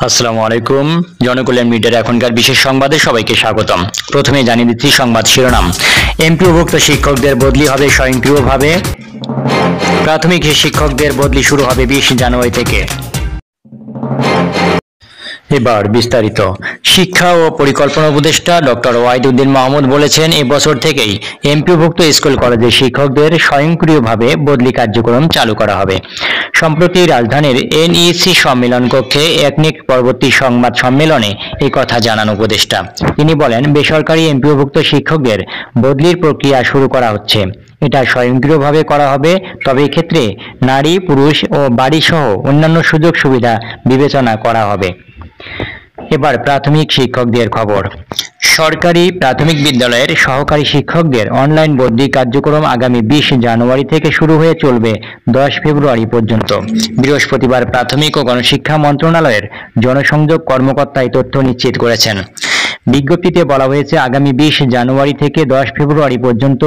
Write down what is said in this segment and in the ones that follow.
আসসালামু আলাইকুম। জনকল্যাণ মিডিয়ার এখনকার বিশেষ সংবাদে সবাইকে স্বাগতম। প্রথমে জানিয়ে দিচ্ছি সংবাদ শিরোনাম। এমপিওভুক্ত শিক্ষকদের বদলি হবে স্বয়ংক্রিয়ভাবে। প্রাথমিক শিক্ষকদের বদলি শুরু হবে 20 জানুয়ারি থেকে। এবার বিস্তারিত। শিক্ষা ও পরিকল্পনা উপদেষ্টা ডক্টর ওয়াহিদুদ্দিন মাহমুদ বলেছেন, এবছর থেকেই এমপিওভুক্ত স্কুল কলেজের শিক্ষকদের স্বয়ংক্রিয়ভাবে বদলি কার্যক্রম চালু করা হবে। সম্প্রতি রাজধানীর এনইসি সম্মেলন কক্ষে একনেক পরবর্তী সংবাদ সম্মেলনে এই কথা জানান উপদেষ্টা। তিনি বলেন, বেসরকারি এমপিওভুক্ত শিক্ষকদের বদলির প্রক্রিয়া শুরু করা হচ্ছে। এটা স্বয়ংক্রিয়ভাবে করা হবে, তবে এক্ষেত্রে নারী, পুরুষ ও বাড়ি সহ অন্যান্য সুযোগ সুবিধা বিবেচনা করা হবে। এবার প্রাথমিক শিক্ষকদের খবর। সরকারি প্রাথমিক বিদ্যালয়ের সহকারী শিক্ষকদের অনলাইন বদলি কার্যক্রম আগামী 20 জানুয়ারি থেকে শুরু হয়ে চলবে 10 ফেব্রুয়ারি পর্যন্ত। বৃহস্পতিবার প্রাথমিক ও গণশিক্ষা মন্ত্রণালয়ের জনসংযোগ কর্মকর্তা এই তথ্য নিশ্চিত করেছেন। বিজ্ঞপ্তিতে বলা হয়েছে, আগামী 20 জানুয়ারি থেকে 10 ফেব্রুয়ারি পর্যন্ত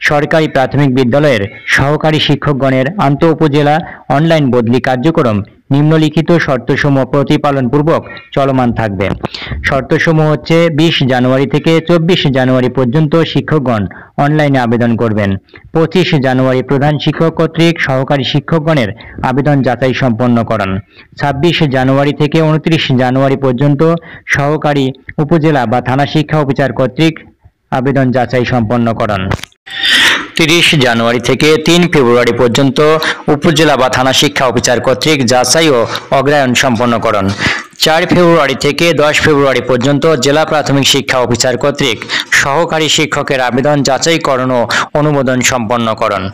সরকারি প্রাথমিক বিদ্যালয়ের সহকারী শিক্ষকগণের আন্তঃ উপজেলা অনলাইন বদলি কার্যক্রম নিম্নলিখিত শর্তসমূহ প্রতিপালনপূর্বক চলমান থাকবে। শর্তসমূহ হচ্ছে, 20 জানুয়ারি থেকে 24 জানুয়ারি পর্যন্ত শিক্ষকগণ অনলাইনে আবেদন করবেন। 25 জানুয়ারি প্রধান শিক্ষক কর্তৃক সহকারী শিক্ষকগণের আবেদন যাচাই সম্পন্ন করান। 26 জানুয়ারি থেকে 29 জানুয়ারি পর্যন্ত সহকারী উপজেলা বা থানা শিক্ষা অফিসার কর্তৃক আবেদন যাচাই সম্পন্ন করান। 30 জানুয়ারি থেকে 3 ফেব্রুয়ারি পর্যন্ত উপজেলা বা থানা শিক্ষা অফিসার কর্তৃক যাচাই ও অগ্রায়ন সম্পন্ন করুন। 4 ফেব্রুয়ারি থেকে 10 ফেব্রুয়ারি পর্যন্ত জেলা প্রাথমিক শিক্ষা অফিসার কর্তৃক সহকারী শিক্ষকের আবেদন যাচাইকরণ ও অনুমোদন সম্পন্ন করুন।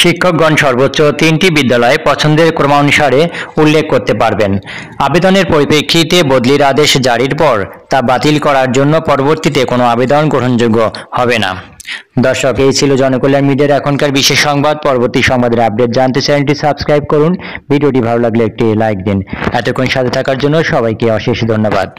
শিক্ষকগণ সর্বোচ্চ 3টি বিদ্যালয়ে পছন্দের ক্রমানুসারে উল্লেখ করতে পারবেন। আবেদনের পরিপ্রেক্ষিতে বদলির আদেশ জারির পর তা বাতিল করার জন্য পরবর্তীতে কোনো আবেদন গ্রহণযোগ্য হবে না। দর্শক, এই ছিল জনকল্যাণ মিডিয়ার এখনকার বিশেষ সংবাদ। পরবর্তী সংবাদের আপডেট জানতে চ্যানেলটি সাবস্ক্রাইব করুন। ভিডিওটি ভালো লাগলে একটি লাইক দিন। এতক্ষণ সাথে থাকার জন্য সবাইকে অশেষ ধন্যবাদ।